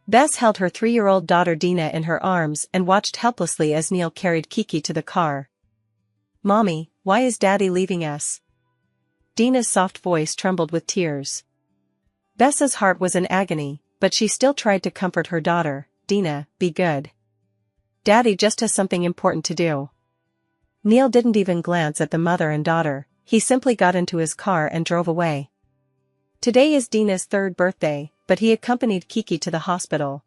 Bess held her 3-year-old daughter Dina in her arms and watched helplessly as Neil carried Kiki to the car. "Mommy, why is Daddy leaving us?" Dina's soft voice trembled with tears. Bess's heart was in agony, but she still tried to comfort her daughter. "Dina, be good. Daddy just has something important to do." Neil didn't even glance at the mother and daughter, he simply got into his car and drove away. Today is Dina's 3rd birthday, but he accompanied Kiki to the hospital.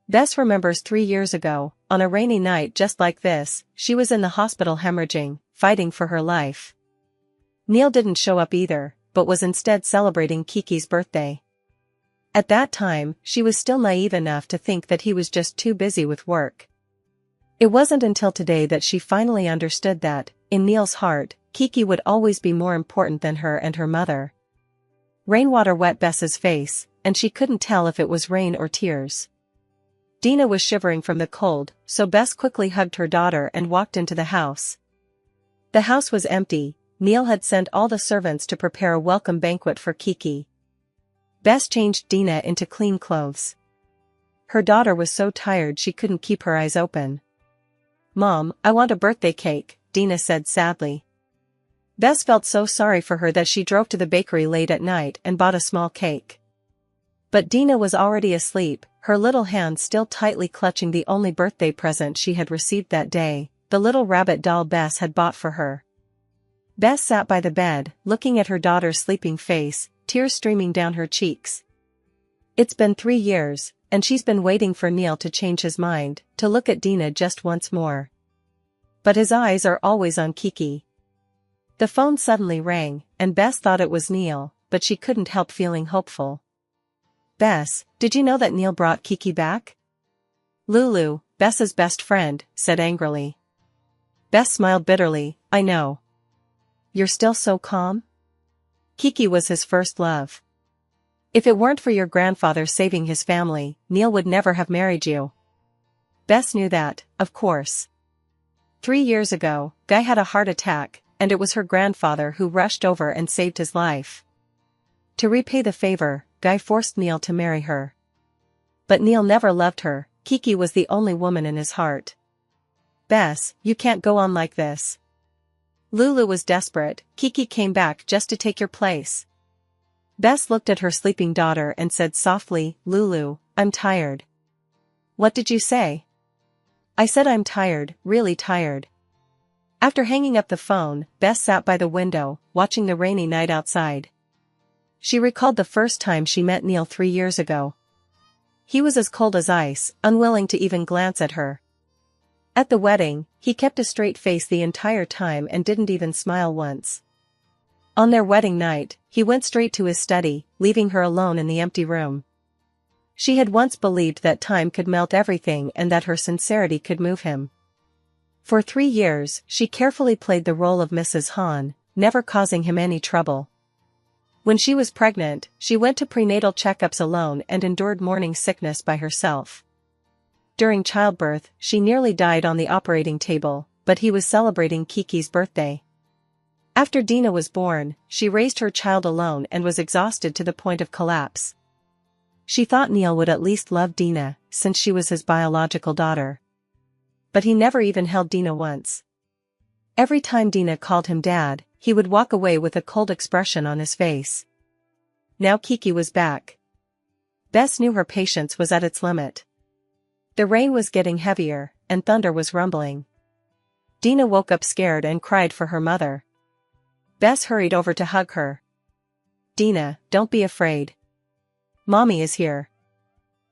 Bess remembers 3 years ago, on a rainy night just like this, she was in the hospital hemorrhaging, fighting for her life. Neil didn't show up either, but was instead celebrating Kiki's birthday. At that time, she was still naive enough to think that he was just too busy with work. It wasn't until today that she finally understood that, in Neil's heart, Kiki would always be more important than her and her mother. Rainwater wet Bess's face, and she couldn't tell if it was rain or tears. Dina was shivering from the cold, so Bess quickly hugged her daughter and walked into the house. The house was empty. Neil had sent all the servants to prepare a welcome banquet for Kiki. Bess changed Dina into clean clothes. Her daughter was so tired she couldn't keep her eyes open. "Mom, I want a birthday cake," Dina said sadly. Bess felt so sorry for her that she drove to the bakery late at night and bought a small cake. But Dina was already asleep, her little hands still tightly clutching the only birthday present she had received that day, the little rabbit doll Bess had bought for her. Bess sat by the bed, looking at her daughter's sleeping face, tears streaming down her cheeks. It's been 3 years, and she's been waiting for Neil to change his mind, to look at Dina just once more. But his eyes are always on Kiki. The phone suddenly rang, and Bess thought it was Neil, but she couldn't help feeling hopeful. "Bess, did you know that Neil brought Kiki back?" Lulu, Bess's best friend, said angrily. Bess smiled bitterly. "I know. You're still so calm? Kiki was his first love. If it weren't for your grandfather saving his family, Neil would never have married you." Bess knew that, of course. 3 years ago, Guy had a heart attack, and it was her grandfather who rushed over and saved his life. To repay the favor, Guy forced Neil to marry her. But Neil never loved her. Kiki was the only woman in his heart. "Bess, you can't go on like this." Lulu was desperate. "Kiki came back just to take your place." Bess looked at her sleeping daughter and said softly, "Lulu, I'm tired." "What did you say?" "I said I'm tired, really tired." After hanging up the phone, Bess sat by the window, watching the rainy night outside. She recalled the first time she met Neil 3 years ago. He was as cold as ice, unwilling to even glance at her. At the wedding, he kept a straight face the entire time and didn't even smile once. On their wedding night, he went straight to his study, leaving her alone in the empty room. She had once believed that time could melt everything and that her sincerity could move him. For 3 years, she carefully played the role of Mrs. Hahn, never causing him any trouble. When she was pregnant, she went to prenatal checkups alone and endured morning sickness by herself. During childbirth, she nearly died on the operating table, but he was celebrating Kiki's birthday. After Dina was born, she raised her child alone and was exhausted to the point of collapse. She thought Neil would at least love Dina, since she was his biological daughter. But he never even held Dina once. Every time Dina called him Dad, he would walk away with a cold expression on his face. Now Kiki was back. Bess knew her patience was at its limit. The rain was getting heavier, and thunder was rumbling. Dina woke up scared and cried for her mother. Bess hurried over to hug her. "Dina, don't be afraid. Mommy is here."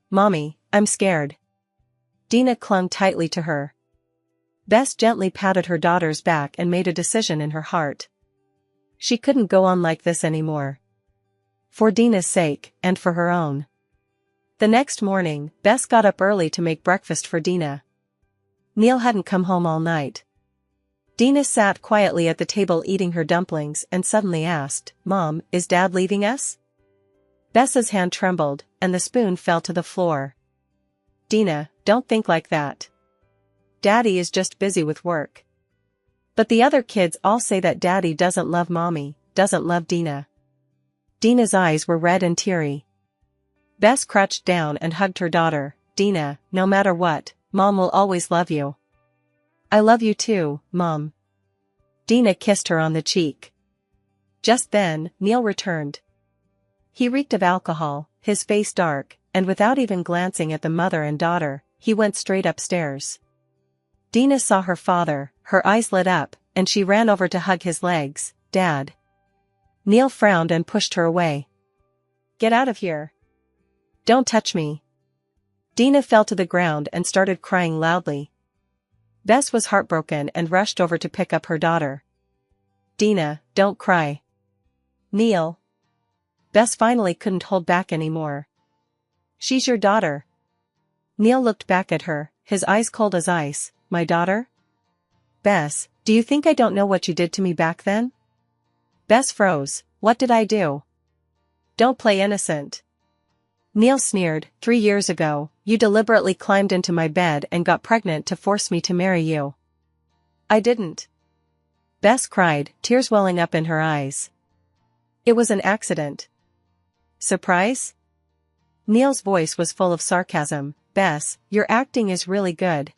"Mommy, I'm scared." Dina clung tightly to her. Bess gently patted her daughter's back and made a decision in her heart. She couldn't go on like this anymore. For Dina's sake, and for her own. The next morning, Bess got up early to make breakfast for Dina. Neil hadn't come home all night. Dina sat quietly at the table eating her dumplings and suddenly asked, "Mom, is Dad leaving us?" Bess's hand trembled, and the spoon fell to the floor. "Dina, don't think like that. Daddy is just busy with work." "But the other kids all say that Daddy doesn't love Mommy, doesn't love Dina." Dina's eyes were red and teary. Bess crouched down and hugged her daughter. Dina, no matter what, Mom will always love you. I love you too, Mom. Dina kissed her on the cheek. Just then, Neil returned. He reeked of alcohol, his face dark, and without even glancing at the mother and daughter, he went straight upstairs. Dina saw her father, her eyes lit up, and she ran over to hug his legs. Dad. Neil frowned and pushed her away. Get out of here. Don't touch me. Dina fell to the ground and started crying loudly. Bess was heartbroken and rushed over to pick up her daughter. Dina, don't cry. Neil. Bess finally couldn't hold back anymore. She's your daughter. Neil looked back at her, his eyes cold as ice. My daughter? Bess, do you think I don't know what you did to me back then? Bess froze. What did I do? Don't play innocent. Neil sneered. 3 years ago, you deliberately climbed into my bed and got pregnant to force me to marry you. I didn't. Bess cried, tears welling up in her eyes. It was an accident. Surprise? Neil's voice was full of sarcasm. Bess, your acting is really good.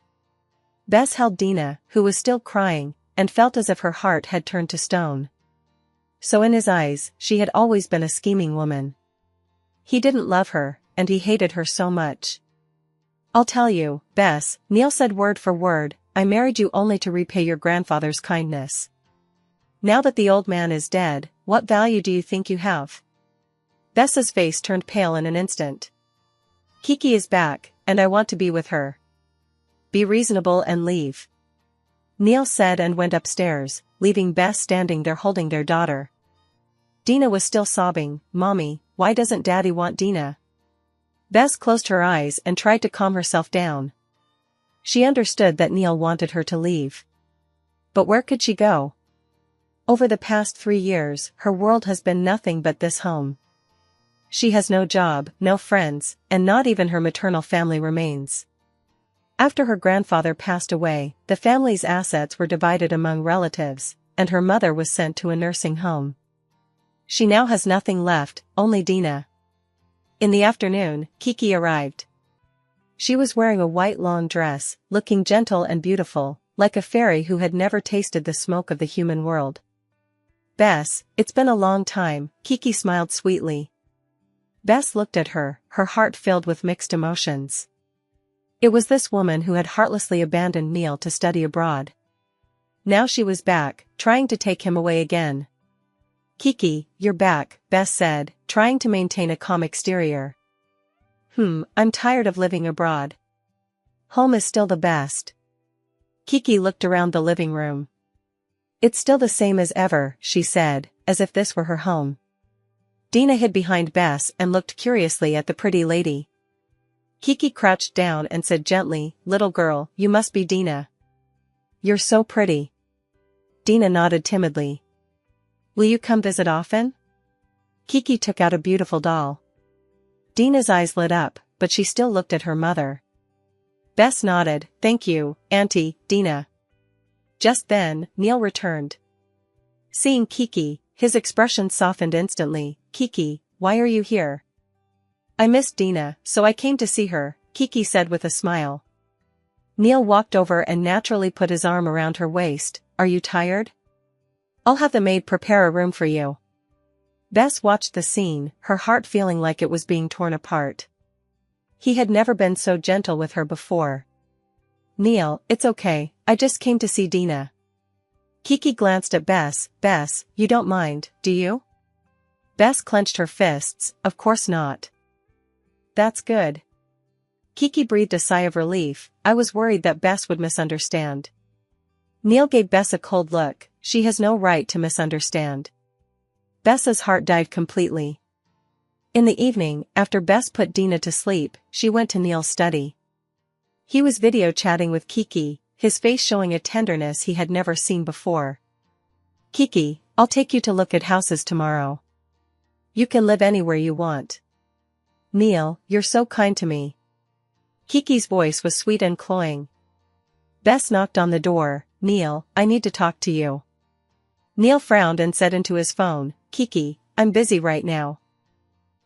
Bess held Dina, who was still crying, and felt as if her heart had turned to stone. So in his eyes, she had always been a scheming woman. He didn't love her, and he hated her so much. I'll tell you, Bess, Neil said word for word, I married you only to repay your grandfather's kindness. Now that the old man is dead, what value do you think you have? Bess's face turned pale in an instant. Kiki is back, and I want to be with her. Be reasonable and leave. Neil said and went upstairs, leaving Bess standing there holding their daughter. Dina was still sobbing. Mommy, why doesn't Daddy want Dina? Bess closed her eyes and tried to calm herself down. She understood that Neil wanted her to leave. But where could she go? Over the past 3 years, her world has been nothing but this home. She has no job, no friends, and not even her maternal family remains. After her grandfather passed away, the family's assets were divided among relatives, and her mother was sent to a nursing home. She now has nothing left, only Dina. In the afternoon, Kiki arrived. She was wearing a white lawn dress, looking gentle and beautiful, like a fairy who had never tasted the smoke of the human world. Bess, it's been a long time, Kiki smiled sweetly. Bess looked at her, her heart filled with mixed emotions. It was this woman who had heartlessly abandoned Neil to study abroad. Now she was back, trying to take him away again. Kiki, you're back, Bess said, trying to maintain a calm exterior. I'm tired of living abroad. Home is still the best. Kiki looked around the living room. It's still the same as ever, she said, as if this were her home. Dina hid behind Bess and looked curiously at the pretty lady. Kiki crouched down and said gently, Little girl, you must be Dina. You're so pretty. Dina nodded timidly. Will you come visit often? Kiki took out a beautiful doll. Dina's eyes lit up, but she still looked at her mother. Bess nodded, Thank you, Auntie, Dina. Just then, Neil returned. Seeing Kiki, his expression softened instantly. Kiki, why are you here? I missed Dina, so I came to see her, Kiki said with a smile. Neil walked over and naturally put his arm around her waist. Are you tired? I'll have the maid prepare a room for you. Bess watched the scene, her heart feeling like it was being torn apart. He had never been so gentle with her before. Neil, it's okay, I just came to see Dina. Kiki glanced at Bess. Bess, you don't mind, do you? Bess clenched her fists. Of course not. That's good. Kiki breathed a sigh of relief. I was worried that Bess would misunderstand. Neil gave Bess a cold look. She has no right to misunderstand. Bess's heart died completely. In the evening, after Bess put Dina to sleep, she went to Neil's study. He was video chatting with Kiki, his face showing a tenderness he had never seen before. Kiki, I'll take you to look at houses tomorrow. You can live anywhere you want. Neil, you're so kind to me. Kiki's voice was sweet and cloying. Bess knocked on the door. Neil, I need to talk to you. Neil frowned and said into his phone, Kiki, I'm busy right now.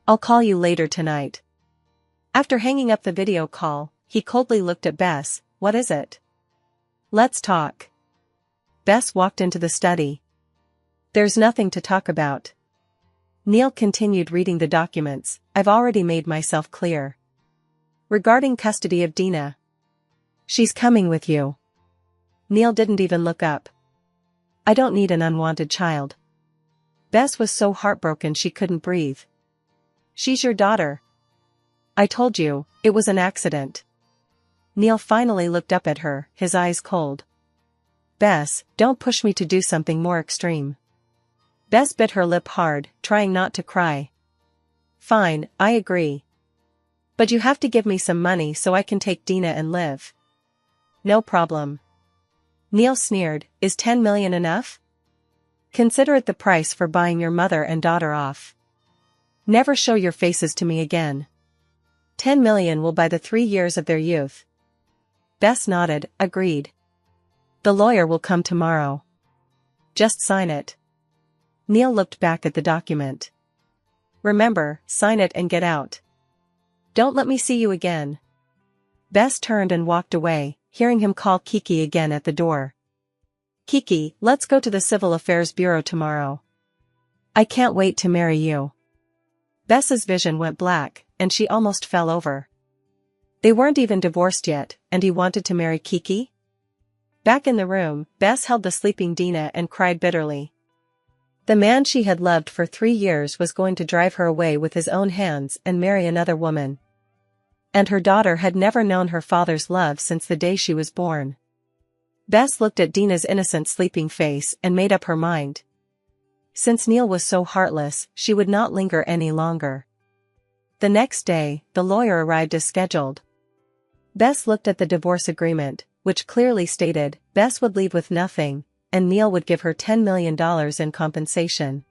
I'll call you later tonight. After hanging up the video call, he coldly looked at Bess. What is it? Let's talk. Bess walked into the study. There's nothing to talk about. Neil continued reading the documents. I've already made myself clear. Regarding custody of Dina. She's coming with you. Neil didn't even look up. I don't need an unwanted child. Bess was so heartbroken she couldn't breathe. She's your daughter. I told you, it was an accident. Neil finally looked up at her, his eyes cold. Bess, don't push me to do something more extreme. Bess bit her lip hard, trying not to cry. Fine, I agree. But you have to give me some money so I can take Dina and live. No problem. Neil sneered, is 10 million enough? Consider it the price for buying your mother and daughter off. Never show your faces to me again. 10 million will buy the 3 years of their youth. Bess nodded, agreed. The lawyer will come tomorrow. Just sign it. Neil looked back at the document. Remember, sign it and get out. Don't let me see you again. Bess turned and walked away, hearing him call Kiki again at the door. Kiki, let's go to the Civil Affairs Bureau tomorrow. I can't wait to marry you. Bess's vision went black, and she almost fell over. They weren't even divorced yet, and he wanted to marry Kiki? Back in the room, Bess held the sleeping Dina and cried bitterly. The man she had loved for 3 years was going to drive her away with his own hands and marry another woman. And her daughter had never known her father's love since the day she was born. Bess looked at Dina's innocent sleeping face and made up her mind. Since Neil was so heartless, she would not linger any longer. The next day, the lawyer arrived as scheduled. Bess looked at the divorce agreement, which clearly stated, Bess would leave with nothing, and Neil would give her $10 million in compensation.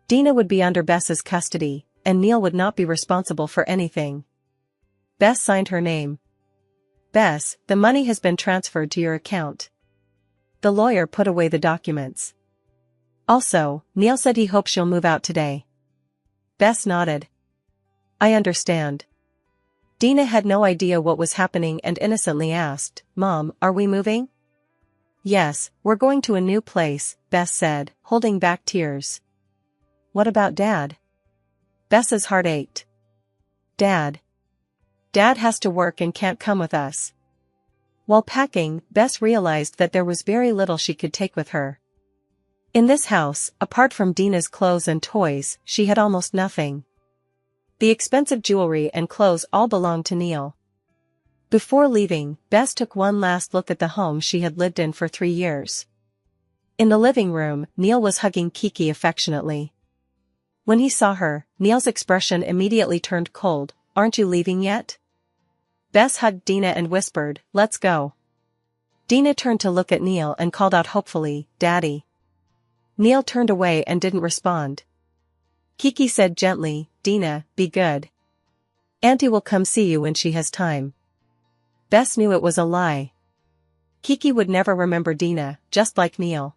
Dina would be under Bess's custody, and Neil would not be responsible for anything. Bess signed her name. Bess, the money has been transferred to your account. The lawyer put away the documents. Also, Neil said he hopes you'll move out today. Bess nodded. I understand. Dina had no idea what was happening and innocently asked, Mom, are we moving? Yes, we're going to a new place, Bess said, holding back tears. What about Dad? Bess's heart ached. Dad. Dad has to work and can't come with us. While packing, Bess realized that there was very little she could take with her. In this house, apart from Dina's clothes and toys, she had almost nothing. The expensive jewelry and clothes all belonged to Neil. Before leaving, Bess took one last look at the home she had lived in for 3 years. In the living room, Neil was hugging Kiki affectionately. When he saw her, Neil's expression immediately turned cold. Aren't you leaving yet? Bess hugged Dina and whispered, let's go. Dina turned to look at Neil and called out hopefully, Daddy. Neil turned away and didn't respond. Kiki said gently, Dina, be good. Auntie will come see you when she has time. Bess knew it was a lie. Kiki would never remember Dina, just like Neil.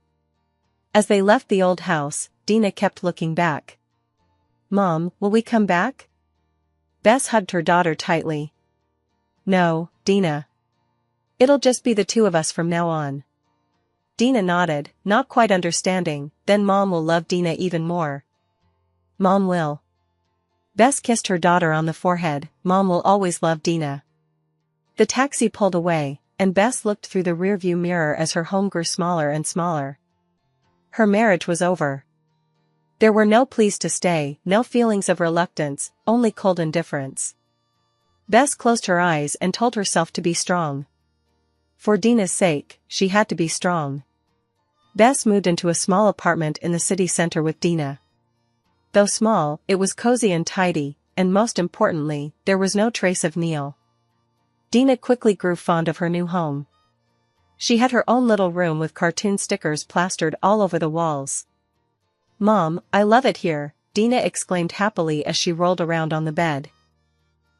As they left the old house, Dina kept looking back. Mom, will we come back? Bess hugged her daughter tightly. No, Dina. It'll just be the 2 of us from now on. Dina nodded, not quite understanding, then Mom will love Dina even more. Mom will. Bess kissed her daughter on the forehead, Mom will always love Dina. The taxi pulled away, and Bess looked through the rearview mirror as her home grew smaller and smaller. Her marriage was over. There were no pleas to stay, no feelings of reluctance, only cold indifference. Bess closed her eyes and told herself to be strong. For Dina's sake, she had to be strong. Bess moved into a small apartment in the city center with Dina. Though small, it was cozy and tidy, and most importantly, there was no trace of Neil. Dina quickly grew fond of her new home. She had her own little room with cartoon stickers plastered all over the walls. Mom, I love it here, Dina exclaimed happily as she rolled around on the bed.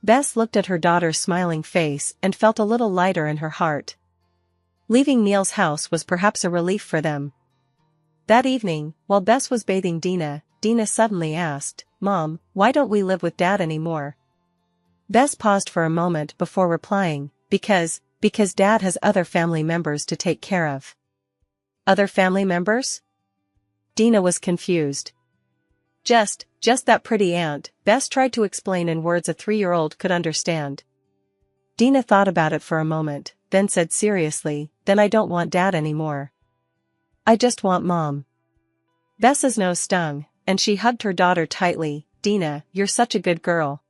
Bess looked at her daughter's smiling face and felt a little lighter in her heart. Leaving Neil's house was perhaps a relief for them. That evening, while Bess was bathing Dina, Dina suddenly asked, Mom, why don't we live with Dad anymore? Bess paused for a moment before replying, because Dad has other family members to take care of. Other family members? Dina was confused. Just that pretty aunt, Bess tried to explain in words a 3-year-old could understand. Dina thought about it for a moment, then said seriously, then I don't want Dad anymore. I just want Mom. Bess's nose stung, and she hugged her daughter tightly. Dina, you're such a good girl.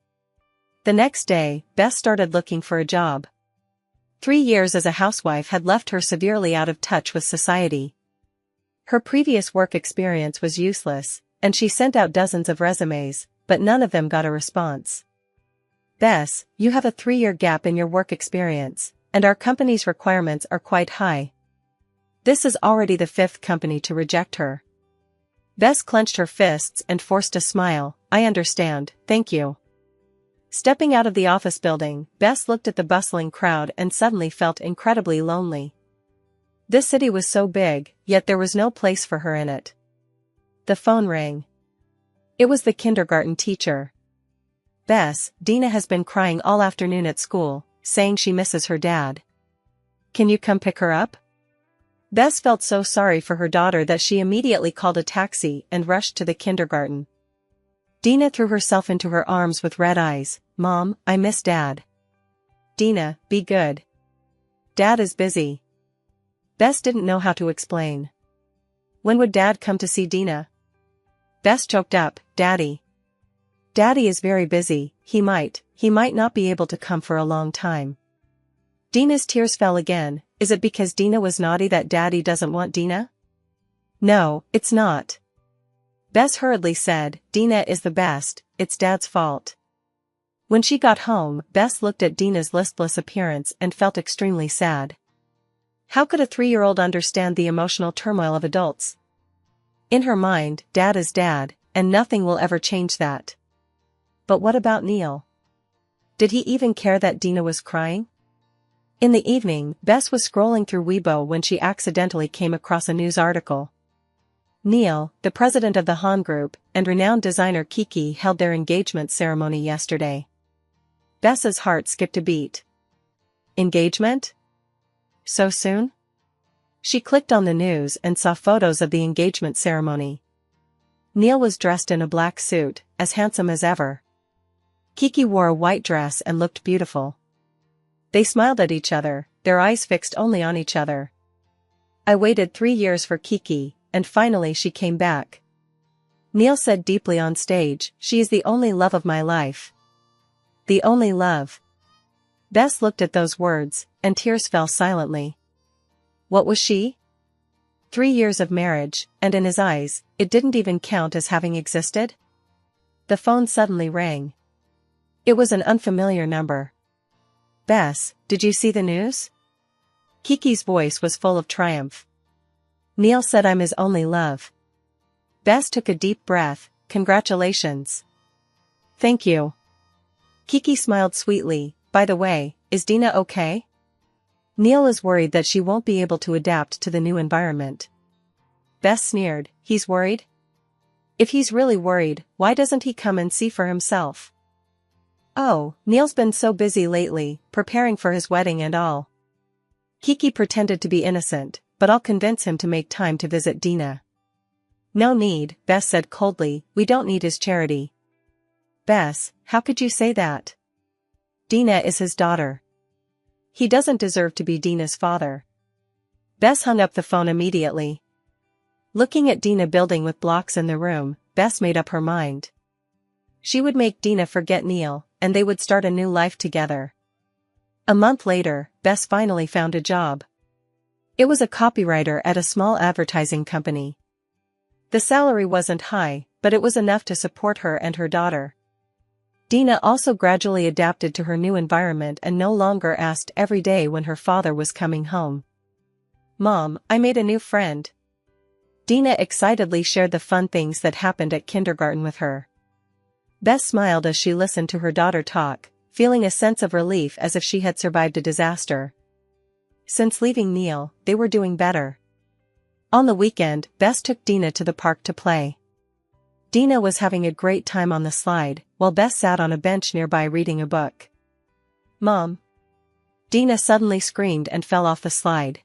The next day, Bess started looking for a job. 3 years as a housewife had left her severely out of touch with society. Her previous work experience was useless, and she sent out dozens of resumes, but none of them got a response. Bess, you have a 3-year gap in your work experience, and our company's requirements are quite high. This is already the 5th company to reject her. Bess clenched her fists and forced a smile. I understand, thank you. Stepping out of the office building, Bess looked at the bustling crowd and suddenly felt incredibly lonely. This city was so big, yet there was no place for her in it. The phone rang. It was the kindergarten teacher. Bess, Dina has been crying all afternoon at school, saying she misses her dad. Can you come pick her up? Bess felt so sorry for her daughter that she immediately called a taxi and rushed to the kindergarten. Dina threw herself into her arms with red eyes. Mom, I miss Dad. Dina, be good. Dad is busy. Bess didn't know how to explain. When would Dad come to see Dina? Bess choked up. Daddy. Daddy is very busy, he might not be able to come for a long time. Dina's tears fell again. Is it because Dina was naughty that Daddy doesn't want Dina? No, it's not. Bess hurriedly said, Dina is the best, it's Dad's fault. When she got home, Bess looked at Dina's listless appearance and felt extremely sad. How could a 3-year-old understand the emotional turmoil of adults? In her mind, Dad is Dad, and nothing will ever change that. But what about Neil? Did he even care that Dina was crying? In the evening, Bess was scrolling through Weibo when she accidentally came across a news article. Neil, the president of the Han Group, and renowned designer Kiki held their engagement ceremony yesterday. Bess's heart skipped a beat. Engagement? So soon? She clicked on the news and saw photos of the engagement ceremony. Neil was dressed in a black suit, as handsome as ever. Kiki wore a white dress and looked beautiful. They smiled at each other, their eyes fixed only on each other. I waited 3 years for Kiki, and finally she came back. Neil said deeply on stage, she is the only love of my life. The only love. Bess looked at those words, and tears fell silently. What was she? 3 years of marriage, and in his eyes, it didn't even count as having existed? The phone suddenly rang. It was an unfamiliar number. Bess, did you see the news? Kiki's voice was full of triumph. Neil said I'm his only love. Bess took a deep breath. Congratulations. Thank you. Kiki smiled sweetly. By the way, is Dina okay? Neil is worried that she won't be able to adapt to the new environment. Bess sneered. He's worried? If he's really worried, why doesn't he come and see for himself? Oh, Neil's been so busy lately, preparing for his wedding and all. Kiki pretended to be innocent, but I'll convince him to make time to visit Dina. No need, Bess said coldly, we don't need his charity. Bess, how could you say that? Dina is his daughter. He doesn't deserve to be Dina's father. Bess hung up the phone immediately. Looking at Dina building with blocks in the room, Bess made up her mind. She would make Dina forget Neil, and they would start a new life together. A month later, Bess finally found a job. It was a copywriter at a small advertising company. The salary wasn't high, but it was enough to support her and her daughter. Dina also gradually adapted to her new environment and no longer asked every day when her father was coming home. Mom, I made a new friend. Dina excitedly shared the fun things that happened at kindergarten with her. Bess smiled as she listened to her daughter talk, feeling a sense of relief as if she had survived a disaster. Since leaving Neil, they were doing better. On the weekend, Bess took Dina to the park to play. Dina was having a great time on the slide, while Bess sat on a bench nearby reading a book. Mom! Dina suddenly screamed and fell off the slide.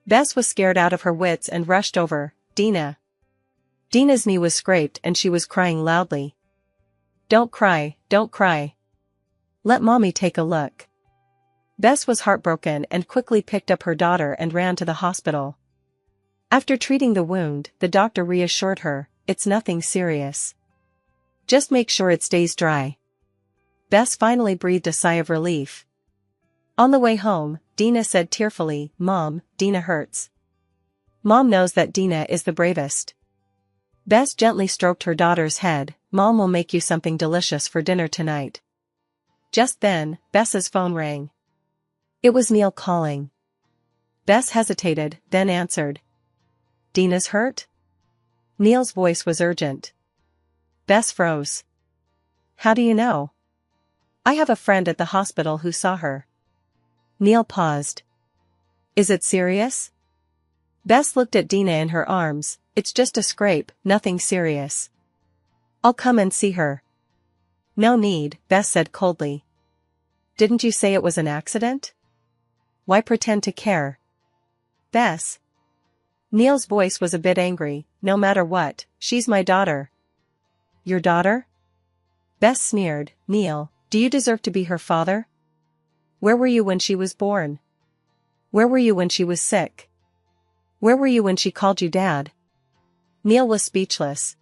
Bess was scared out of her wits and rushed over. Dina! Dina's knee was scraped and she was crying loudly. Don't cry, don't cry. Let Mommy take a look. Bess was heartbroken and quickly picked up her daughter and ran to the hospital. After treating the wound, the doctor reassured her, it's nothing serious. Just make sure it stays dry. Bess finally breathed a sigh of relief. On the way home, Dina said tearfully, Mom, Dina hurts. Mom knows that Dina is the bravest. Bess gently stroked her daughter's head. Mom will make you something delicious for dinner tonight. Just then, Bess's phone rang. It was Neil calling. Bess hesitated, then answered. Dina's hurt? Neil's voice was urgent. Bess froze. How do you know? I have a friend at the hospital who saw her. Neil paused. Is it serious? Bess looked at Dina in her arms. It's just a scrape, nothing serious. I'll come and see her. No need, Bess said coldly. Didn't you say it was an accident? Why pretend to care? Bess. Neil's voice was a bit angry. No matter what, she's my daughter. Your daughter? Bess sneered. Neil, do you deserve to be her father? Where were you when she was born? Where were you when she was sick? Where were you when she called you dad? Neil was speechless.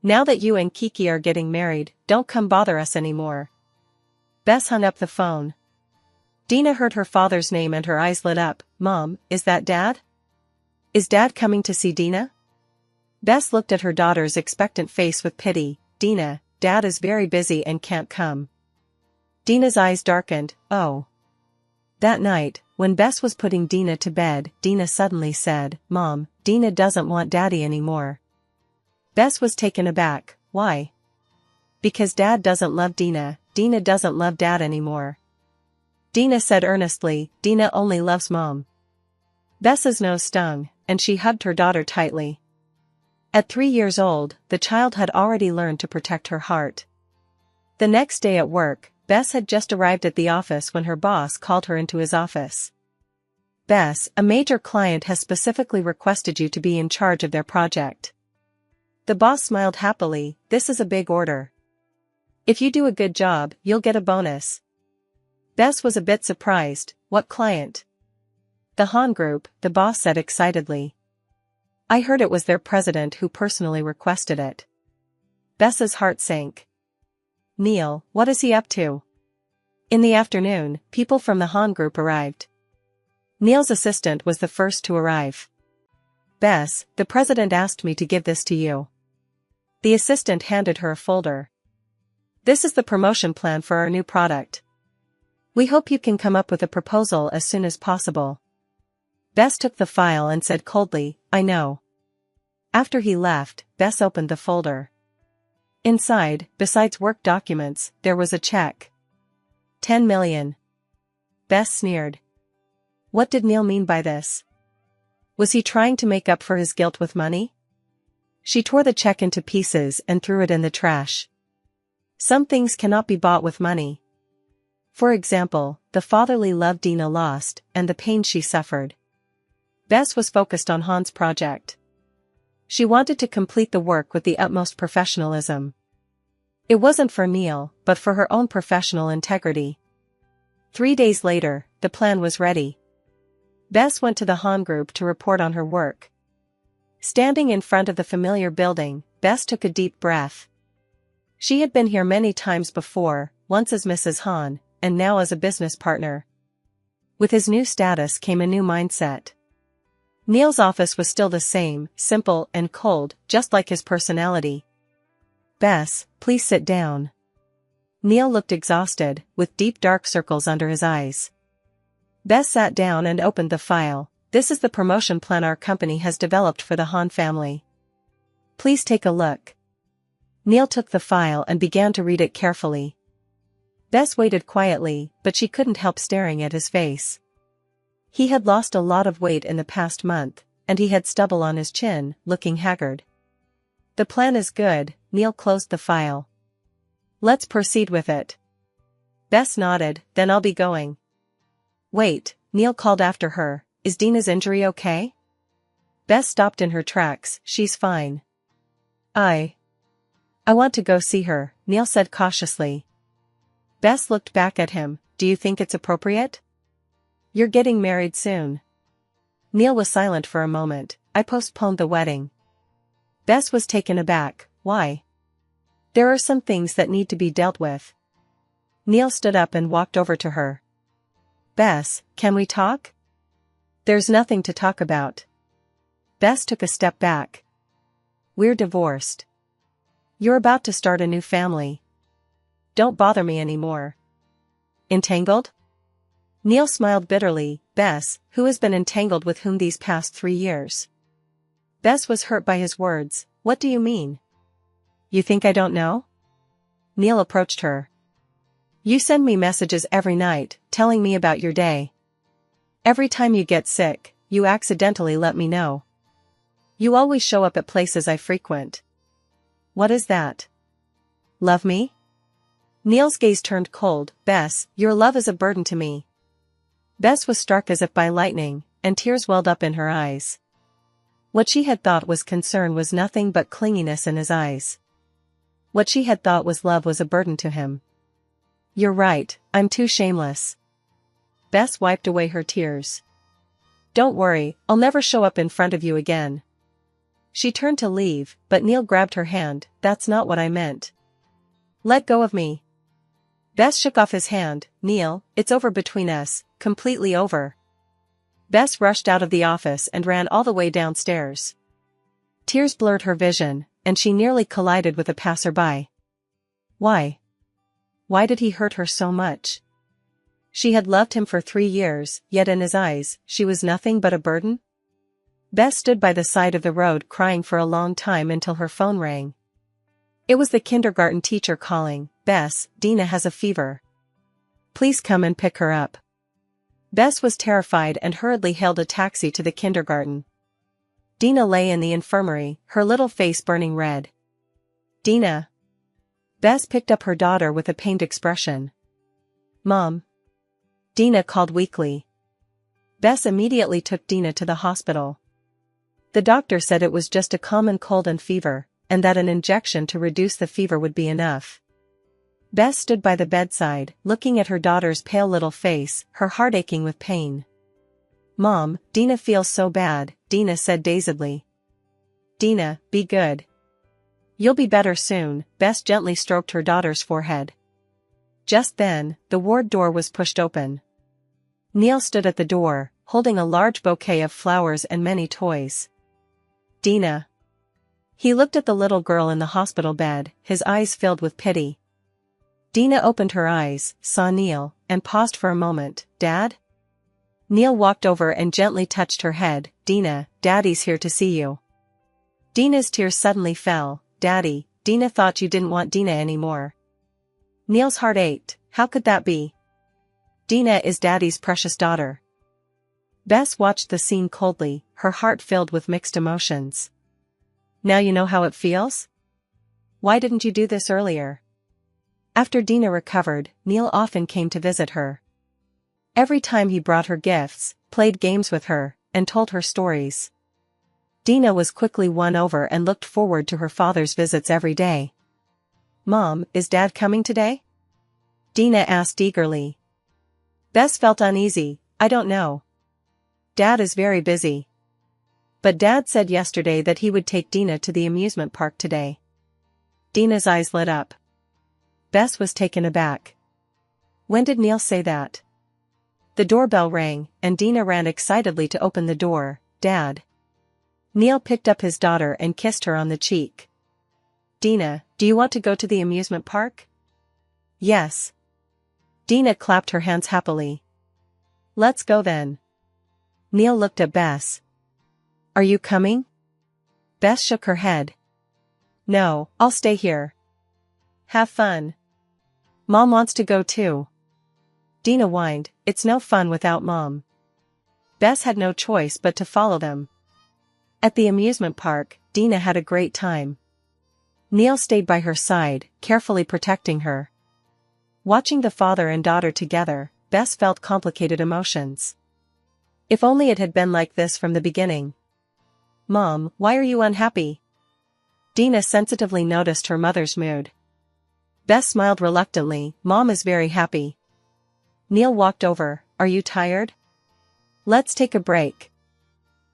Now that you and Kiki are getting married, don't come bother us anymore. Bess hung up the phone. Dina heard her father's name and her eyes lit up. Mom, is that Dad? Is Dad coming to see Dina? Bess looked at her daughter's expectant face with pity. Dina, Dad is very busy and can't come. Dina's eyes darkened. Oh. That night, when Bess was putting Dina to bed, Dina suddenly said, Mom, Dina doesn't want Daddy anymore. Bess was taken aback. Why? Because Dad doesn't love Dina. Dina doesn't love Dad anymore. Dina said earnestly, Dina only loves Mom. Bess's nose stung, and she hugged her daughter tightly. At 3 years old, the child had already learned to protect her heart. The next day at work, Bess had just arrived at the office when her boss called her into his office. Bess, a major client has specifically requested you to be in charge of their project. The boss smiled happily. This is a big order. If you do a good job, you'll get a bonus. Bess was a bit surprised. What client? The Han Group, the boss said excitedly. I heard it was their president who personally requested it. Bess's heart sank. Neil, what is he up to? In the afternoon, people from the Han Group arrived. Neil's assistant was the first to arrive. Bess, the president asked me to give this to you. The assistant handed her a folder. This is the promotion plan for our new product. We hope you can come up with a proposal as soon as possible. Bess took the file and said coldly, I know. After he left, Bess opened the folder. Inside, besides work documents, there was a check. 10 million. Bess sneered. What did Neil mean by this? Was he trying to make up for his guilt with money? She tore the check into pieces and threw it in the trash. Some things cannot be bought with money. For example, the fatherly love Dina lost, and the pain she suffered. Bess was focused on Han's project. She wanted to complete the work with the utmost professionalism. It wasn't for Neil, but for her own professional integrity. 3 days later, the plan was ready. Bess went to the Han Group to report on her work. Standing in front of the familiar building, Bess took a deep breath. She had been here many times before, once as Mrs. Han, and now as a business partner. With his new status came a new mindset. Neil's office was still the same, simple and cold, just like his personality. Bess, please sit down. Neil looked exhausted, with deep dark circles under his eyes. Bess sat down and opened the file. This is the promotion plan our company has developed for the Han family. Please take a look. Neil took the file and began to read it carefully. Bess waited quietly, but she couldn't help staring at his face. He had lost a lot of weight in the past month, and he had stubble on his chin, looking haggard. The plan is good. Neil closed the file. Let's proceed with it. Bess nodded, then I'll be going. Wait, Neil called after her, is Dina's injury okay? Bess stopped in her tracks, she's fine. I want to go see her, Neil said cautiously. Bess looked back at him, do you think it's appropriate? You're getting married soon. Neil was silent for a moment, I postponed the wedding. Bess was taken aback, why? There are some things that need to be dealt with. Neil stood up and walked over to her. Bess, can we talk? There's nothing to talk about. Bess took a step back. We're divorced. You're about to start a new family. Don't bother me anymore. Entangled? Neil smiled bitterly, Bess, who has been entangled with whom these past 3 years? Bess was hurt by his words, what do you mean? You think I don't know? Neil approached her. You send me messages every night, telling me about your day. Every time you get sick, you accidentally let me know. You always show up at places I frequent. What is that? Love me? Neil's gaze turned cold, Bess, your love is a burden to me. Bess was struck as if by lightning, and tears welled up in her eyes. What she had thought was concern was nothing but clinginess in his eyes. What she had thought was love was a burden to him. You're right, I'm too shameless. Bess wiped away her tears. Don't worry, I'll never show up in front of you again. She turned to leave, but Neil grabbed her hand, that's not what I meant. Let go of me. Bess shook off his hand, Neil, it's over between us, completely over. Bess rushed out of the office and ran all the way downstairs. Tears blurred her vision, and she nearly collided with a passerby. Why? Why did he hurt her so much? She had loved him for 3 years, yet in his eyes, she was nothing but a burden? Bess stood by the side of the road crying for a long time until her phone rang. It was the kindergarten teacher calling, Bess, Dina has a fever. Please come and pick her up. Bess was terrified and hurriedly hailed a taxi to the kindergarten. Dina lay in the infirmary, her little face burning red. Dina. Bess picked up her daughter with a pained expression. Mom. Dina called weakly. Bess immediately took Dina to the hospital. The doctor said it was just a common cold and fever, and that an injection to reduce the fever would be enough. Bess stood by the bedside, looking at her daughter's pale little face, her heart aching with pain. Mom, Dina feels so bad, Dina said dazedly. Dina, be good. You'll be better soon, Bess gently stroked her daughter's forehead. Just then, the ward door was pushed open. Neil stood at the door, holding a large bouquet of flowers and many toys. Dina. He looked at the little girl in the hospital bed, his eyes filled with pity. Dina opened her eyes, saw Neil, and paused for a moment. Dad? Neil walked over and gently touched her head. Dina, Daddy's here to see you. Dina's tears suddenly fell. Daddy, Dina thought you didn't want Dina anymore. Neil's heart ached. How could that be? Dina is Daddy's precious daughter. Bess watched the scene coldly, her heart filled with mixed emotions. Now you know how it feels? Why didn't you do this earlier? After Dina recovered, Neil often came to visit her. Every time he brought her gifts, played games with her, and told her stories. Dina was quickly won over and looked forward to her father's visits every day. Mom, is Dad coming today? Dina asked eagerly. Bess felt uneasy. I don't know. Dad is very busy. But Dad said yesterday that he would take Dina to the amusement park today. Dina's eyes lit up. Bess was taken aback. When did Neil say that? The doorbell rang, and Dina ran excitedly to open the door. Dad. Neil picked up his daughter and kissed her on the cheek. Dina, do you want to go to the amusement park? Yes. Dina clapped her hands happily. Let's go then. Neil looked at Bess. Are you coming? Bess shook her head. No, I'll stay here. Have fun. Mom wants to go too. Dina whined, it's no fun without Mom. Bess had no choice but to follow them. At the amusement park, Dina had a great time. Neil stayed by her side, carefully protecting her. Watching the father and daughter together, Bess felt complicated emotions. If only it had been like this from the beginning. "Mom, why are you unhappy?" Dina sensitively noticed her mother's mood. Bess smiled reluctantly. "Mom is very happy." Neil walked over. "Are you tired? Let's take a break."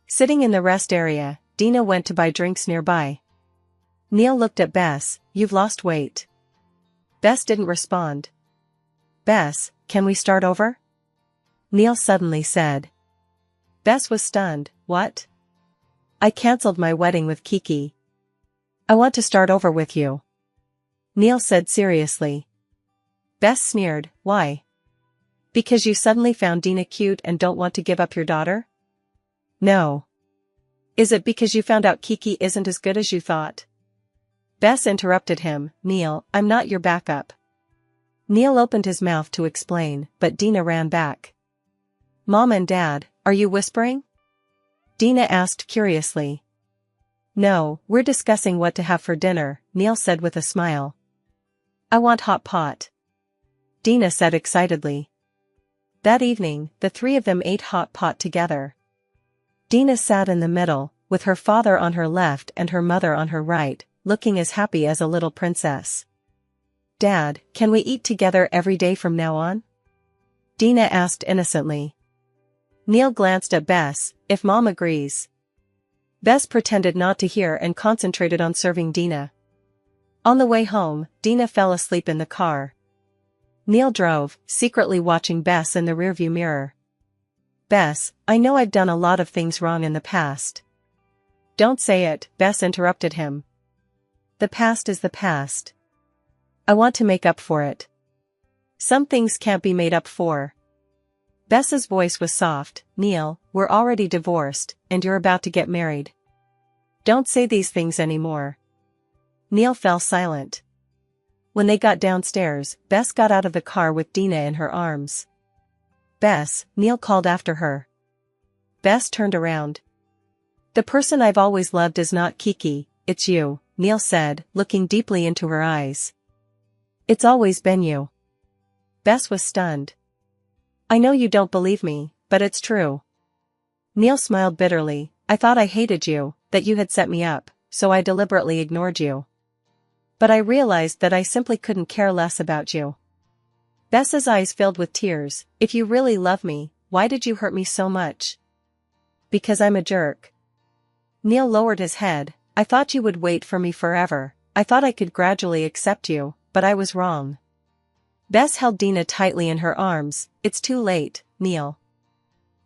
Sitting in the rest area, Dina went to buy drinks nearby. Neil looked at Bess. "You've lost weight." Bess didn't respond. "Bess, can we start over?" Neil suddenly said. Bess was stunned. "What?" "I cancelled my wedding with Kiki. I want to start over with you," Neil said seriously. Bess sneered. "Why? Because you suddenly found Dina cute and don't want to give up your daughter?" "No. Is it because you found out Kiki isn't as good as you thought?" Bess interrupted him. "Neil, I'm not your backup." Neil opened his mouth to explain, but Dina ran back. "Mom and Dad, are you whispering?" Dina asked curiously. "No, we're discussing what to have for dinner," Neil said with a smile. "I want hot pot," Dina said excitedly. That evening, the three of them ate hot pot together. Dina sat in the middle, with her father on her left and her mother on her right, looking as happy as a little princess. "Dad, can we eat together every day from now on?" Dina asked innocently. Neil glanced at Bess. "If Mom agrees." Bess pretended not to hear and concentrated on serving Dina. On the way home, Dina fell asleep in the car. Neil drove, secretly watching Bess in the rearview mirror. "Bess, I know I've done a lot of things wrong in the past." "Don't say it," Bess interrupted him. "The past is the past. I want to make up for it." "Some things can't be made up for." Bess's voice was soft. "Neil, we're already divorced, and you're about to get married. Don't say these things anymore." Neil fell silent. When they got downstairs, Bess got out of the car with Dina in her arms. "Bess," Neil called after her. Bess turned around. "The person I've always loved is not Kiki, it's you," Neil said, looking deeply into her eyes. "It's always been you." Bess was stunned. "I know you don't believe me, but it's true." Neil smiled bitterly. "I thought I hated you, that you had set me up, so I deliberately ignored you. But I realized that I simply couldn't care less about you." Bess's eyes filled with tears. "If you really love me, why did you hurt me so much?" "Because I'm a jerk." Neil lowered his head. "I thought you would wait for me forever. I thought I could gradually accept you, but I was wrong." Bess held Dina tightly in her arms. "It's too late, Neil."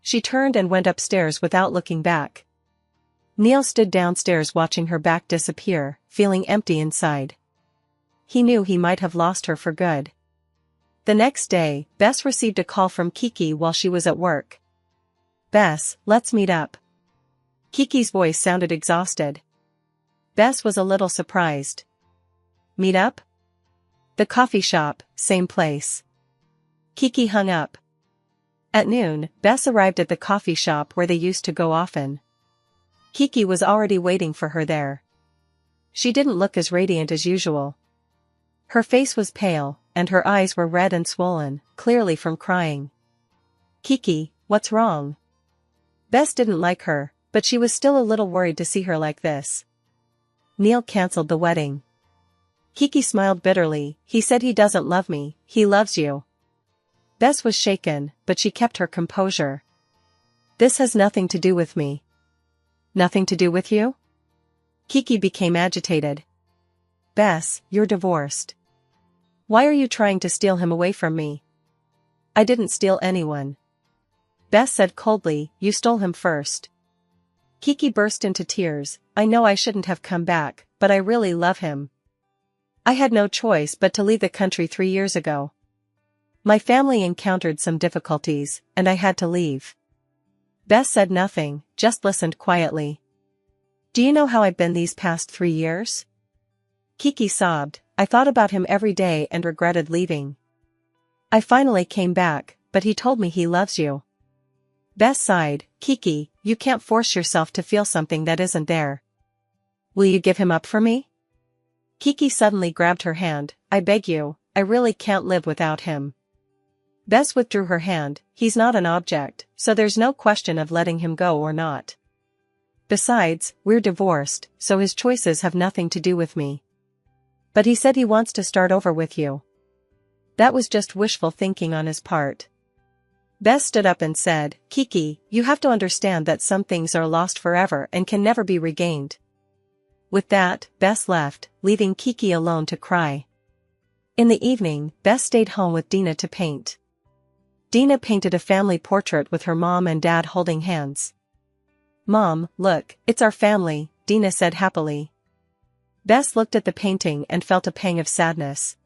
She turned and went upstairs without looking back. Neil stood downstairs watching her back disappear, feeling empty inside. He knew he might have lost her for good. The next day, Bess received a call from Kiki while she was at work. "Bess, let's meet up." Kiki's voice sounded exhausted. Bess was a little surprised. "Meet up?" "The coffee shop, same place." Kiki hung up. At noon, Bess arrived at the coffee shop where they used to go often. Kiki was already waiting for her there. She didn't look as radiant as usual. Her face was pale, and her eyes were red and swollen, clearly from crying. "Kiki, what's wrong?" Bess didn't like her, but she was still a little worried to see her like this. "Neil cancelled the wedding." Kiki smiled bitterly. "He said he doesn't love me, he loves you." Bess was shaken, but she kept her composure. "This has nothing to do with me." "Nothing to do with you?" Kiki became agitated. "Bess, you're divorced. Why are you trying to steal him away from me?" "I didn't steal anyone." Bess said coldly. "You stole him first." Kiki burst into tears. "I know I shouldn't have come back, but I really love him. I had no choice but to leave the country 3 years ago. My family encountered some difficulties, and I had to leave." Bess said nothing, just listened quietly. "Do you know how I've been these past 3 years?" Kiki sobbed. "I thought about him every day and regretted leaving. I finally came back, but he told me he loves you." Bess sighed. "Kiki, you can't force yourself to feel something that isn't there. Will you give him up for me?" Kiki suddenly grabbed her hand. "I beg you, I really can't live without him. Bess withdrew her hand. He's not an object, so there's no question of letting him go or not. Besides, we're divorced, so his choices have nothing to do with me. But he said he wants to start over with you. That was just wishful thinking on his part. Bess stood up and said, Kiki, you have to understand that some things are lost forever and can never be regained. With that, Bess left, leaving Kiki alone to cry. In the evening, Bess stayed home with Dina to paint. Dina painted a family portrait with her mom and dad holding hands. Mom, look, it's our family, Dina said happily. Bess looked at the painting and felt a pang of sadness.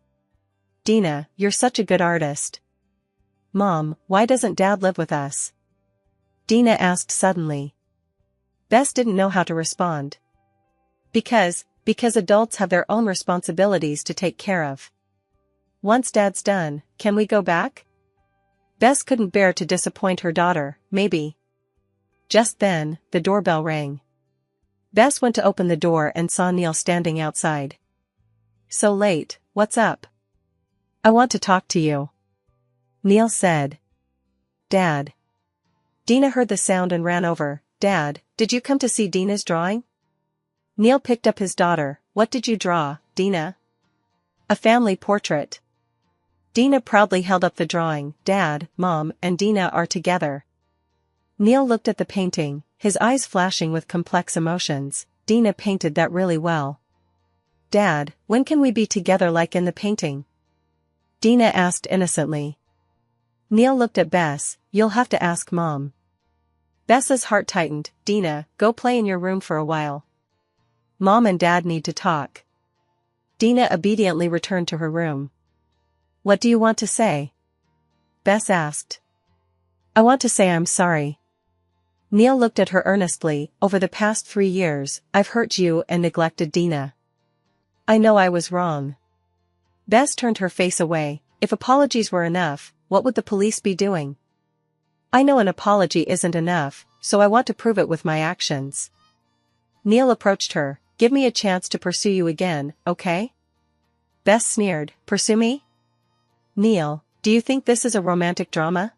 Dina, you're such a good artist. Mom, why doesn't Dad live with us? Dina asked suddenly. Bess didn't know how to respond. Because adults have their own responsibilities to take care of. Once Dad's done, can we go back? Bess couldn't bear to disappoint her daughter, maybe. Just then, the doorbell rang. Bess went to open the door and saw Neil standing outside. So late, what's up? I want to talk to you. Neil said. Dad. Dina heard the sound and ran over. Dad, did you come to see Dina's drawing? Neil picked up his daughter. What did you draw, Dina? A family portrait. Dina proudly held up the drawing. Dad, Mom, and Dina are together. Neil looked at the painting, his eyes flashing with complex emotions. Dina painted that really well. Dad, when can we be together like in the painting? Dina asked innocently. Neil looked at Bess. You'll have to ask Mom. Bess's heart tightened. Dina, go play in your room for a while. Mom and Dad need to talk. Dina obediently returned to her room. What do you want to say? Bess asked. I want to say I'm sorry. Neil looked at her earnestly. Over the past 3 years, I've hurt you and neglected Dina. I know I was wrong. Bess turned her face away. If apologies were enough, what would the police be doing? I know an apology isn't enough, so I want to prove it with my actions. Neil approached her. Give me a chance to pursue you again, okay? Bess sneered. Pursue me? Neil, do you think this is a romantic drama?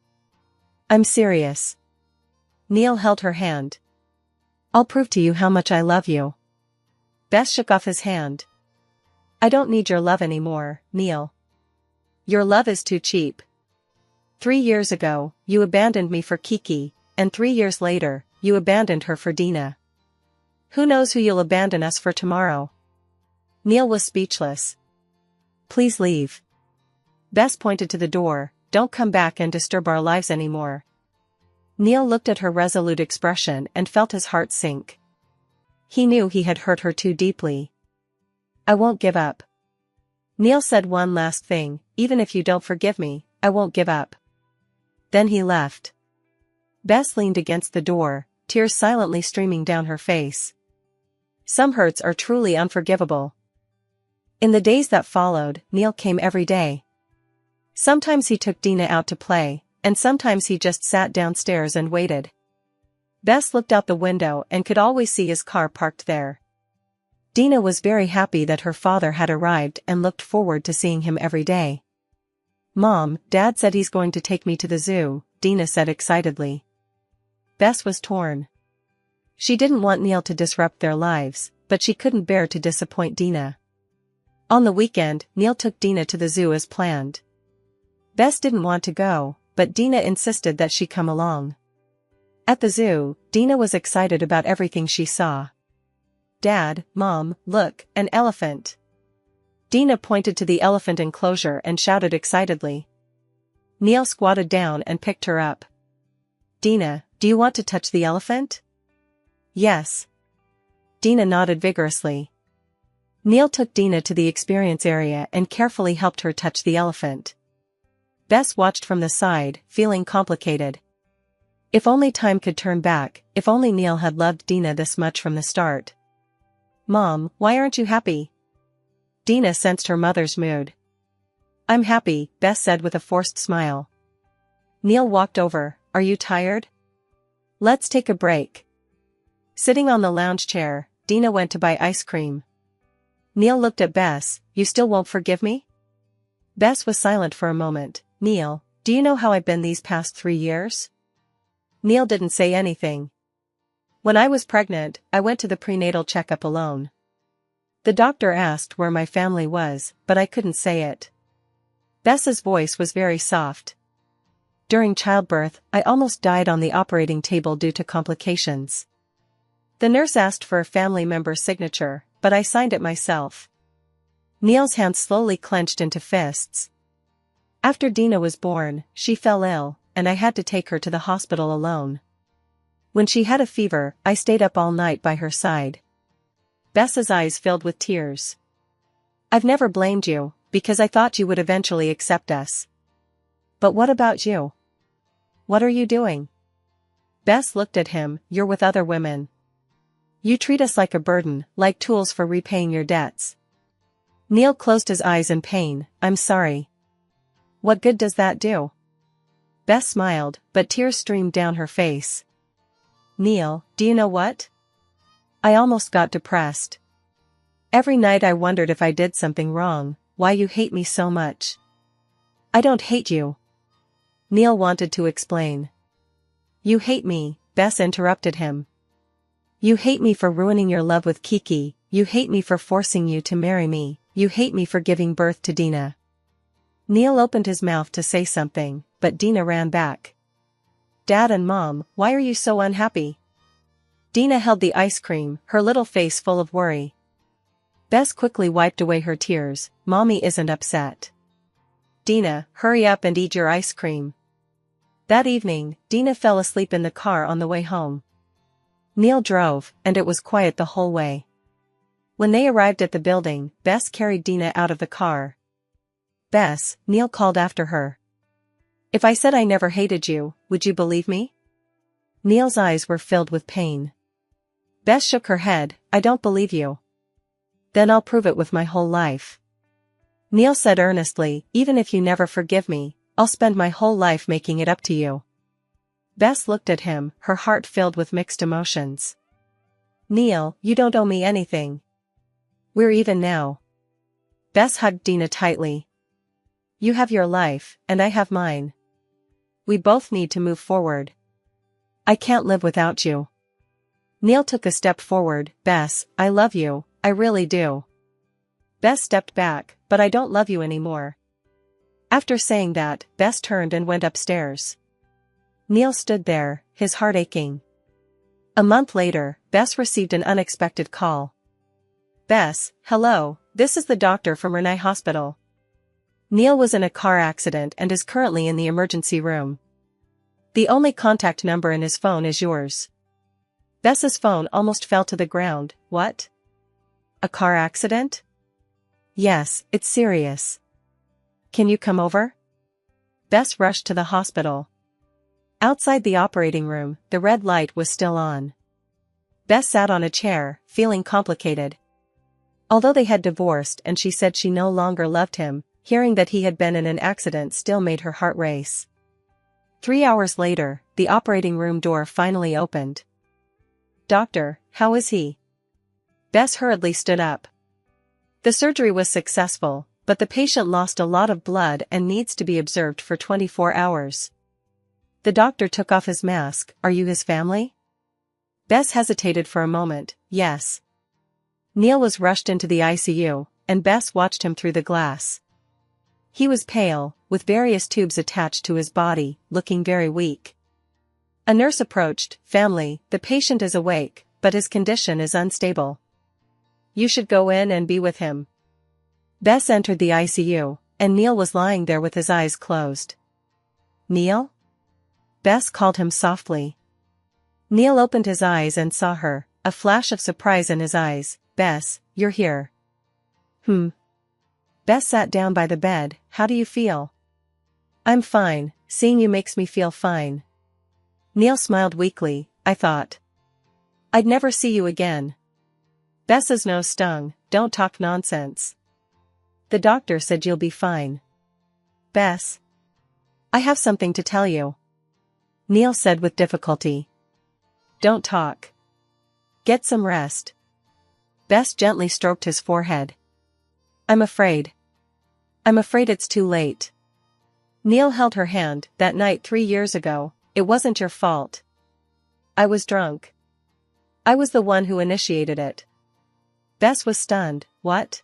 I'm serious. Neil held her hand. I'll prove to you how much I love you. Bess shook off his hand. I don't need your love anymore, Neil. Your love is too cheap. 3 years ago, you abandoned me for Kiki, and 3 years later, you abandoned her for Dina. Who knows who you'll abandon us for tomorrow? Neil was speechless. Please leave. Bess pointed to the door. Don't come back and disturb our lives anymore. Neil looked at her resolute expression and felt his heart sink. He knew he had hurt her too deeply. I won't give up. Neil said one last thing. Even if you don't forgive me, I won't give up. Then he left. Bess leaned against the door, tears silently streaming down her face. Some hurts are truly unforgivable. In the days that followed, Neil came every day. Sometimes he took Dina out to play, and sometimes he just sat downstairs and waited. Bess looked out the window and could always see his car parked there. Dina was very happy that her father had arrived and looked forward to seeing him every day. Mom, Dad said he's going to take me to the zoo, Dina said excitedly. Bess was torn. She didn't want Neil to disrupt their lives, but she couldn't bear to disappoint Dina. On the weekend, Neil took Dina to the zoo as planned. Bess didn't want to go, but Dina insisted that she come along. At the zoo, Dina was excited about everything she saw. Dad, Mom, look, an elephant. Dina pointed to the elephant enclosure and shouted excitedly. Neil squatted down and picked her up. Dina, do you want to touch the elephant? Yes. Dina nodded vigorously. Neil took Dina to the experience area and carefully helped her touch the elephant. Bess watched from the side, feeling complicated. If only time could turn back, if only Neil had loved Dina this much from the start. Mom, why aren't you happy? Dina sensed her mother's mood. I'm happy, Bess said with a forced smile. Neil walked over. Are you tired? Let's take a break. Sitting on the lounge chair, Dina went to buy ice cream. Neil looked at Bess. You still won't forgive me? Bess was silent for a moment. Neil, do you know how I've been these past 3 years? Neil didn't say anything. When I was pregnant, I went to the prenatal checkup alone. The doctor asked where my family was, but I couldn't say it. Bess's voice was very soft. During childbirth, I almost died on the operating table due to complications. The nurse asked for a family member's signature, but I signed it myself. Neil's hands slowly clenched into fists. After Dina was born, she fell ill, and I had to take her to the hospital alone. When she had a fever, I stayed up all night by her side. Bess's eyes filled with tears. I've never blamed you, because I thought you would eventually accept us. But what about you? What are you doing? Bess looked at him. You're with other women. You treat us like a burden, like tools for repaying your debts. Neil closed his eyes in pain. I'm sorry. What good does that do? Bess smiled, but tears streamed down her face. Neil, do you know what? I almost got depressed. Every night I wondered if I did something wrong, why you hate me so much. I don't hate you. Neil wanted to explain. You hate me, Bess interrupted him. You hate me for ruining your love with Kiki, you hate me for forcing you to marry me, you hate me for giving birth to Dina. Neil opened his mouth to say something, but Dina ran back. Dad and Mom, why are you so unhappy? Dina held the ice cream, her little face full of worry. Bess quickly wiped away her tears. Mommy isn't upset. Dina, hurry up and eat your ice cream. That evening, Dina fell asleep in the car on the way home. Neil drove, and it was quiet the whole way. When they arrived at the building, Bess carried Dina out of the car. Bess, Neil called after her. If I said I never hated you, would you believe me? Neil's eyes were filled with pain. Bess shook her head. I don't believe you. Then I'll prove it with my whole life. Neil said earnestly, even if you never forgive me, I'll spend my whole life making it up to you. Bess looked at him, her heart filled with mixed emotions. Neil, you don't owe me anything. We're even now. Bess hugged Dina tightly. You have your life, and I have mine. We both need to move forward. I can't live without you. Neil took a step forward. Bess, I love you, I really do. Bess stepped back, but I don't love you anymore. After saying that, Bess turned and went upstairs. Neil stood there, his heart aching. A month later, Bess received an unexpected call. Bess, hello, this is the doctor from Renai Hospital. Neil was in a car accident and is currently in the emergency room. The only contact number in his phone is yours. Bess's phone almost fell to the ground. What? A car accident? Yes, it's serious. Can you come over? Bess rushed to the hospital. Outside the operating room, the red light was still on. Bess sat on a chair, feeling complicated. Although they had divorced and she said she no longer loved him, hearing that he had been in an accident still made her heart race. 3 hours later, the operating room door finally opened. Doctor, how is he? Bess hurriedly stood up. The surgery was successful, but the patient lost a lot of blood and needs to be observed for 24 hours. The doctor took off his mask. Are you his family? Bess hesitated for a moment. Yes. Neil was rushed into the ICU, and Bess watched him through the glass. He was pale, with various tubes attached to his body, looking very weak. A nurse approached. Family, the patient is awake, but his condition is unstable. You should go in and be with him. Bess entered the ICU, and Neil was lying there with his eyes closed. Neil? Bess called him softly. Neil opened his eyes and saw her, a flash of surprise in his eyes. Bess, you're here. Bess sat down by the bed. How do you feel? I'm fine, seeing you makes me feel fine. Neil smiled weakly. I thought I'd never see you again. Bess's nose stung. Don't talk nonsense. The doctor said you'll be fine. Bess, I have something to tell you. Neil said with difficulty. Don't talk. Get some rest. Bess gently stroked his forehead. I'm afraid. I'm afraid it's too late. Neil held her hand. That night 3 years ago, it wasn't your fault. I was drunk. I was the one who initiated it. Bess was stunned. What?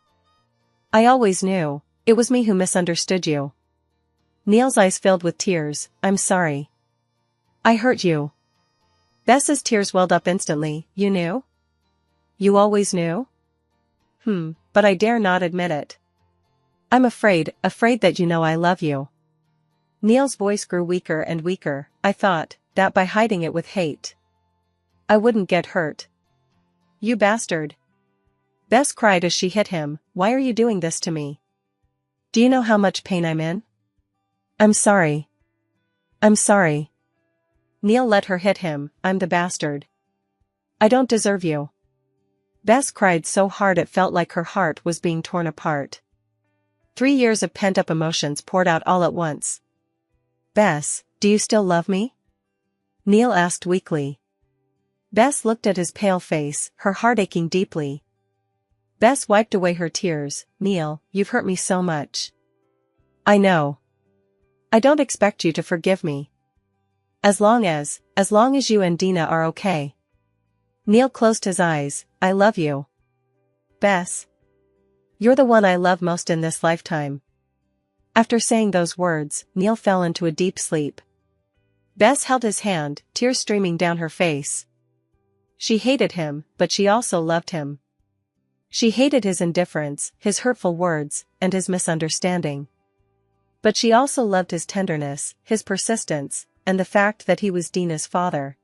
I always knew. It was me who misunderstood you. Neil's eyes filled with tears. I'm sorry. I hurt you. Bess's tears welled up instantly. You knew? You always knew? But I dare not admit it. I'm afraid that you know I love you. Neil's voice grew weaker and weaker. I thought that by hiding it with hate, I wouldn't get hurt. You bastard. Bess cried as she hit him. Why are you doing this to me? Do you know how much pain I'm in? I'm sorry. I'm sorry. Neil let her hit him. I'm the bastard. I don't deserve you. Bess cried so hard it felt like her heart was being torn apart. 3 years of pent-up emotions poured out all at once. Bess, do you still love me? Neil asked weakly. Bess looked at his pale face, her heart aching deeply. Bess wiped away her tears. Neil, you've hurt me so much. I know. I don't expect you to forgive me. As long as you and Dina are okay. Neil closed his eyes. I love you. Bess. You're the one I love most in this lifetime. After saying those words, Neil fell into a deep sleep. Bess held his hand, tears streaming down her face. She hated him, but she also loved him. She hated his indifference, his hurtful words, and his misunderstanding. But she also loved his tenderness, his persistence, and the fact that he was Dina's father.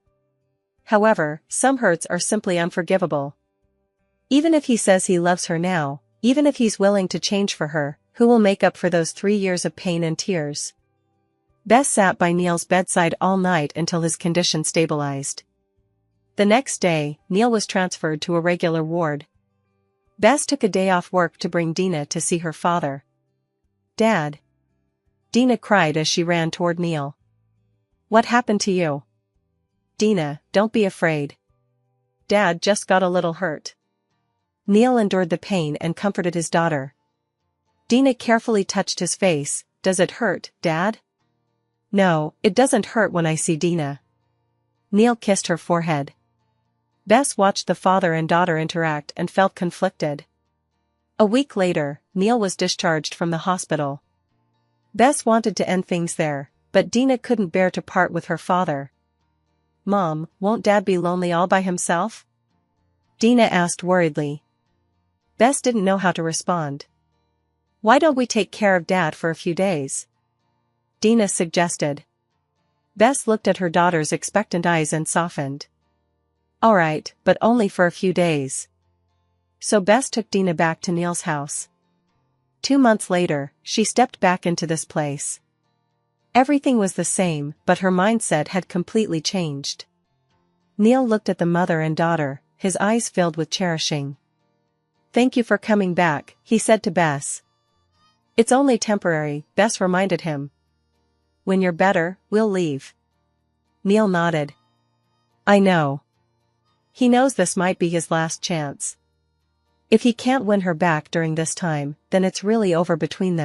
However, some hurts are simply unforgivable. Even if he says he loves her now, even if he's willing to change for her, who will make up for those 3 years of pain and tears? Bess sat by Neil's bedside all night until his condition stabilized. The next day, Neil was transferred to a regular ward. Bess took a day off work to bring Dina to see her father. Dad. Dina cried as she ran toward Neil. What happened to you? Dina, don't be afraid. Dad just got a little hurt. Neil endured the pain and comforted his daughter. Dina carefully touched his face. Does it hurt, Dad? No, it doesn't hurt when I see Dina. Neil kissed her forehead. Bess watched the father and daughter interact and felt conflicted. A week later, Neil was discharged from the hospital. Bess wanted to end things there, but Dina couldn't bear to part with her father. Mom, won't Dad be lonely all by himself? Dina asked worriedly. Bess didn't know how to respond. Why don't we take care of Dad for a few days? Dina suggested. Bess looked at her daughter's expectant eyes and softened. All right, but only for a few days. So Bess took Dina back to Neil's house. 2 months later, she stepped back into this place. Everything was the same, but her mindset had completely changed. Neil looked at the mother and daughter, his eyes filled with cherishing. Thank you for coming back, he said to Bess. It's only temporary, Bess reminded him. When you're better, we'll leave. Neil nodded. I know. He knows this might be his last chance. If he can't win her back during this time, then it's really over between them.